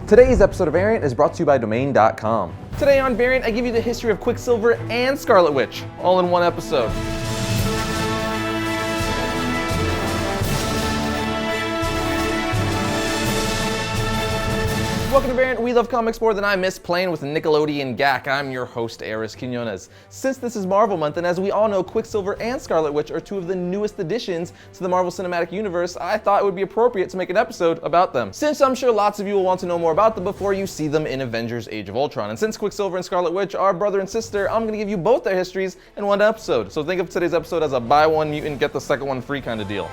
Today's episode of Variant is brought to you by Domain.com. Today on Variant, I give you the history of Quicksilver and Scarlet Witch, all in one episode. Welcome to Variant. We love comics more than I miss playing with Nickelodeon Gak. I'm your host, Arris Quinones. Since this is Marvel Month, and as we all know, Quicksilver and Scarlet Witch are two of the newest additions to the Marvel Cinematic Universe, I thought it would be appropriate to make an episode about them. Since I'm sure lots of you will want to know more about them before you see them in Avengers Age of Ultron. And since Quicksilver and Scarlet Witch are brother and sister, I'm going to give you both their histories in one episode. So think of today's episode as a buy one mutant, get the second one free kind of deal.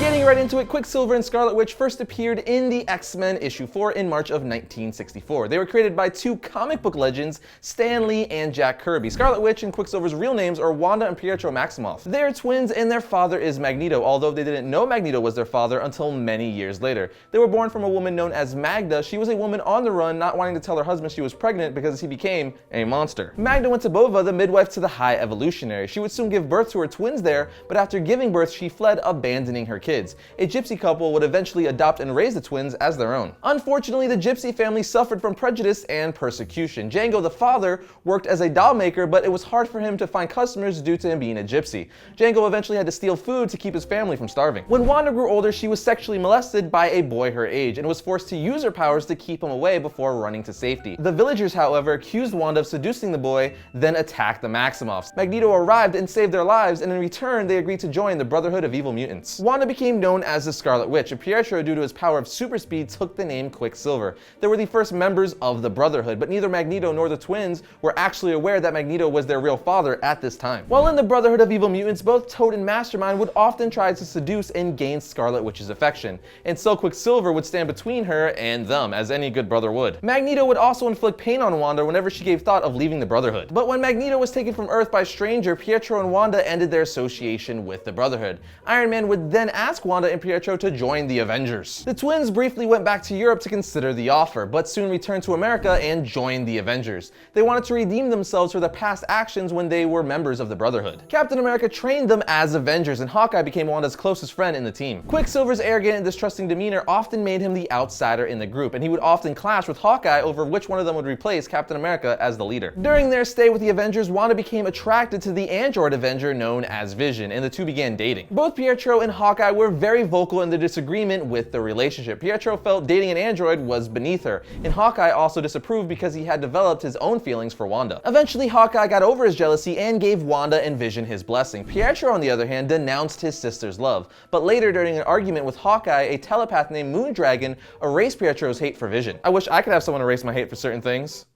Getting right into it, Quicksilver and Scarlet Witch first appeared in the X-Men issue 4 in March of 1964. They were created by two comic book legends, Stan Lee and Jack Kirby. Scarlet Witch and Quicksilver's real names are Wanda and Pietro Maximoff. They're twins and their father is Magneto, although they didn't know Magneto was their father until many years later. They were born from a woman known as Magda. She was a woman on the run, not wanting to tell her husband she was pregnant because he became a monster. Magda went to Bova, the midwife to the High Evolutionary. She would soon give birth to her twins there, but after giving birth, she fled, abandoning her kids. A gypsy couple would eventually adopt and raise the twins as their own. Unfortunately, the gypsy family suffered from prejudice and persecution. Django, the father, worked as a doll maker, but it was hard for him to find customers due to him being a gypsy. Django eventually had to steal food to keep his family from starving. When Wanda grew older, she was sexually molested by a boy her age and was forced to use her powers to keep him away before running to safety. The villagers, however, accused Wanda of seducing the boy, then attacked the Maximoffs. Magneto arrived and saved their lives, and in return, they agreed to join the Brotherhood of Evil Mutants. Wanda became known as the Scarlet Witch, and Pietro, due to his power of super speed, took the name Quicksilver. They were the first members of the Brotherhood, but neither Magneto nor the twins were actually aware that Magneto was their real father at this time. While in the Brotherhood of Evil Mutants, both Toad and Mastermind would often try to seduce and gain Scarlet Witch's affection, and so Quicksilver would stand between her and them, as any good brother would. Magneto would also inflict pain on Wanda whenever she gave thought of leaving the Brotherhood. But when Magneto was taken from Earth by a stranger, Pietro and Wanda ended their association with the Brotherhood. Iron Man would then ask Wanda and Pietro to join the Avengers. The twins briefly went back to Europe to consider the offer, but soon returned to America and joined the Avengers. They wanted to redeem themselves for their past actions when they were members of the Brotherhood. Captain America trained them as Avengers, and Hawkeye became Wanda's closest friend in the team. Quicksilver's arrogant and distrusting demeanor often made him the outsider in the group, and he would often clash with Hawkeye over which one of them would replace Captain America as the leader. During their stay with the Avengers, Wanda became attracted to the android Avenger known as Vision, and the two began dating. Both Pietro and Hawkeye were very vocal in the disagreement with the relationship. Pietro felt dating an android was beneath her, and Hawkeye also disapproved because he had developed his own feelings for Wanda. Eventually, Hawkeye got over his jealousy and gave Wanda and Vision his blessing. Pietro, on the other hand, denounced his sister's love, but later, during an argument with Hawkeye, a telepath named Moondragon erased Pietro's hate for Vision. I wish I could have someone erase my hate for certain things.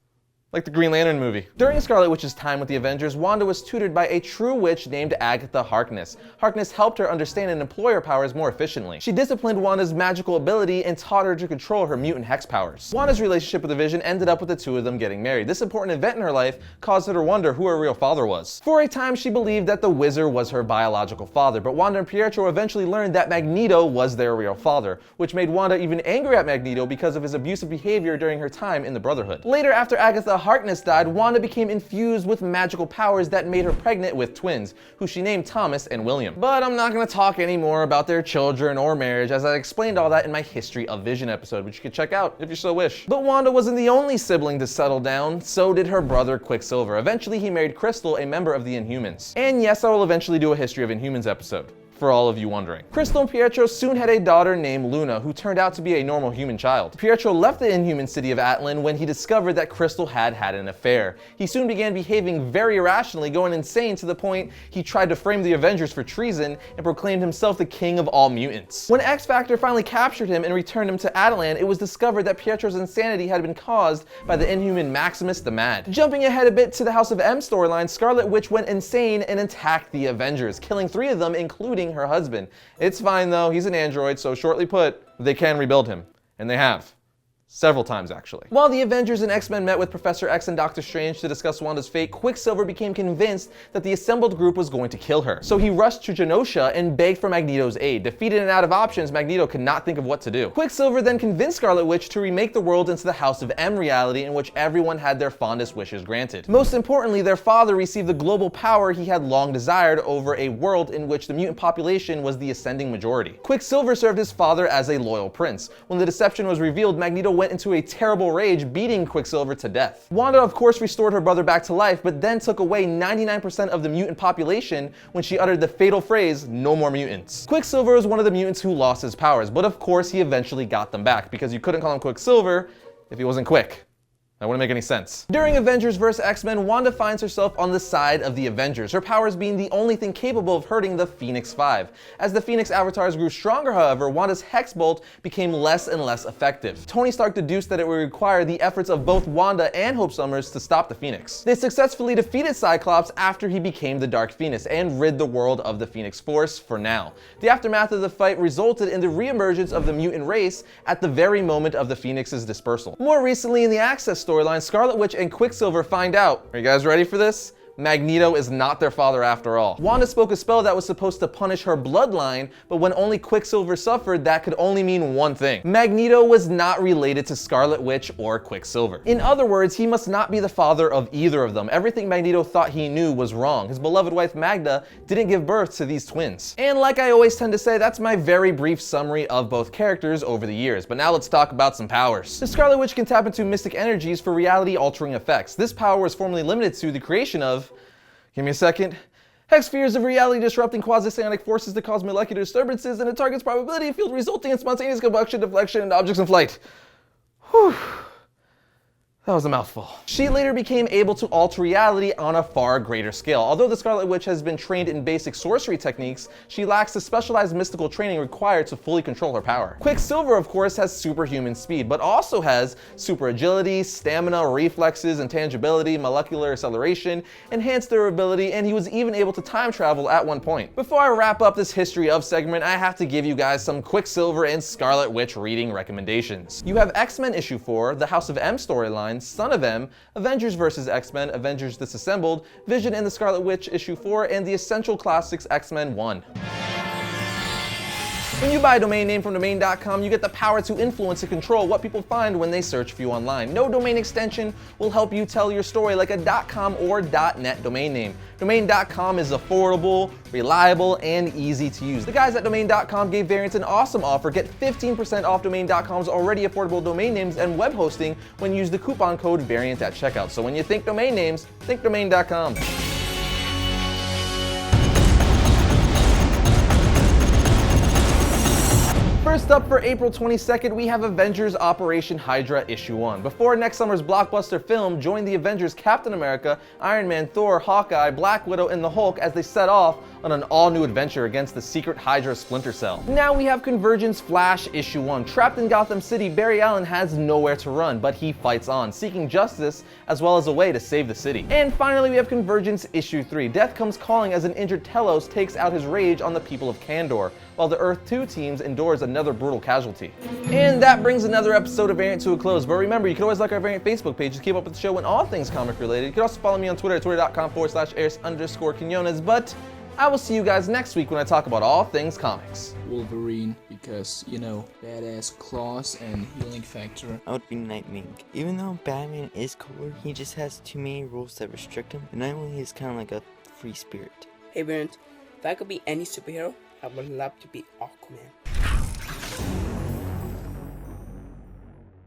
Like the Green Lantern movie. During Scarlet Witch's time with the Avengers, Wanda was tutored by a true witch named Agatha Harkness. Harkness helped her understand and employ her powers more efficiently. She disciplined Wanda's magical ability and taught her to control her mutant hex powers. Wanda's relationship with the Vision ended up with the two of them getting married. This important event in her life caused her to wonder who her real father was. For a time, she believed that the Wizard was her biological father, but Wanda and Pietro eventually learned that Magneto was their real father, which made Wanda even angry at Magneto because of his abusive behavior during her time in the Brotherhood. Later, after Agatha Harkness died, Wanda became infused with magical powers that made her pregnant with twins, who she named Thomas and William. But I'm not going to talk anymore about their children or marriage, as I explained all that in my History of Vision episode, which you can check out if you so wish. But Wanda wasn't the only sibling to settle down, so did her brother Quicksilver. Eventually, he married Crystal, a member of the Inhumans. And yes, I will eventually do a History of Inhumans episode, for all of you wondering. Crystal and Pietro soon had a daughter named Luna, who turned out to be a normal human child. Pietro left the inhuman city of Atlan when he discovered that Crystal had an affair. He soon began behaving very irrationally, going insane to the point he tried to frame the Avengers for treason and proclaimed himself the king of all mutants. When X-Factor finally captured him and returned him to Atlan, it was discovered that Pietro's insanity had been caused by the inhuman Maximus the Mad. Jumping ahead a bit to the House of M storyline, Scarlet Witch went insane and attacked the Avengers, killing 3 of them, including her husband. It's fine though, he's an android, so shortly put, they can rebuild him. And they have. Several times, actually. While the Avengers and X-Men met with Professor X and Doctor Strange to discuss Wanda's fate, Quicksilver became convinced that the assembled group was going to kill her. So he rushed to Genosha and begged for Magneto's aid. Defeated and out of options, Magneto could not think of what to do. Quicksilver then convinced Scarlet Witch to remake the world into the House of M reality in which everyone had their fondest wishes granted. Most importantly, their father received the global power he had long desired over a world in which the mutant population was the ascending majority. Quicksilver served his father as a loyal prince. When the deception was revealed, Magneto went into a terrible rage, beating Quicksilver to death. Wanda, of course, restored her brother back to life, but then took away 99% of the mutant population when she uttered the fatal phrase, "No more mutants." Quicksilver was one of the mutants who lost his powers, but of course he eventually got them back, because you couldn't call him Quicksilver if he wasn't quick. That wouldn't make any sense. During Avengers vs. X-Men, Wanda finds herself on the side of the Avengers, her powers being the only thing capable of hurting the Phoenix Five. As the Phoenix avatars grew stronger, however, Wanda's Hex Bolt became less and less effective. Tony Stark deduced that it would require the efforts of both Wanda and Hope Summers to stop the Phoenix. They successfully defeated Cyclops after he became the Dark Phoenix and rid the world of the Phoenix Force for now. The aftermath of the fight resulted in the reemergence of the mutant race at the very moment of the Phoenix's dispersal. More recently in the Access storyline, Scarlet Witch and Quicksilver find out, are you guys ready for this? Magneto is not their father after all. Wanda spoke a spell that was supposed to punish her bloodline, but when only Quicksilver suffered, that could only mean one thing. Magneto was not related to Scarlet Witch or Quicksilver. In other words, he must not be the father of either of them. Everything Magneto thought he knew was wrong. His beloved wife Magda didn't give birth to these twins. And like I always tend to say, that's my very brief summary of both characters over the years. But now let's talk about some powers. The Scarlet Witch can tap into mystic energies for reality-altering effects. This power was formerly limited to the creation of, give me a second, hex spheres of reality-disrupting quasi-psionic forces that cause molecular disturbances in a target's probability field, resulting in spontaneous combustion, deflection, and objects in flight. Whew. That was a mouthful. She later became able to alter reality on a far greater scale. Although the Scarlet Witch has been trained in basic sorcery techniques, she lacks the specialized mystical training required to fully control her power. Quicksilver, of course, has superhuman speed, but also has super agility, stamina, reflexes, intangibility, molecular acceleration, enhanced durability, and he was even able to time travel at one point. Before I wrap up this history of segment, I have to give you guys some Quicksilver and Scarlet Witch reading recommendations. You have X-Men issue 4, the House of M storyline, Son of M, Avengers vs. X-Men, Avengers Disassembled, Vision and the Scarlet Witch issue 4, and the Essential Classics X-Men 1. When you buy a domain name from domain.com, you get the power to influence and control what people find when they search for you online. No domain extension will help you tell your story like a .com or .net domain name. Domain.com is affordable, reliable, and easy to use. The guys at domain.com gave Variants an awesome offer. Get 15% off domain.com's already affordable domain names and web hosting when you use the coupon code VARIANT at checkout. So when you think domain names, think domain.com. First up for April 22nd, we have Avengers Operation Hydra issue 1. Before next summer's blockbuster film, join the Avengers Captain America, Iron Man, Thor, Hawkeye, Black Widow, and the Hulk as they set off on an all-new adventure against the secret Hydra Splinter Cell. Now we have Convergence Flash issue 1. Trapped in Gotham City, Barry Allen has nowhere to run, but he fights on, seeking justice as well as a way to save the city. And finally, we have Convergence issue 3. Death comes calling as an injured Telos takes out his rage on the people of Kandor, while the Earth 2 teams endures another brutal casualty. And that brings another episode of Variant to a close. But remember, you can always like our Variant Facebook page to keep up with the show and all things comic related. You can also follow me on Twitter at twitter.com/Arris_Quinones. But I will see you guys next week when I talk about all things comics. Wolverine, because, you know, badass claws and healing factor. I would be Nightwing. Even though Batman is cooler, he just has too many rules that restrict him. And Nightwing is kind of like a free spirit. Hey Variant, if I could be any superhero, I would love to be Aquaman.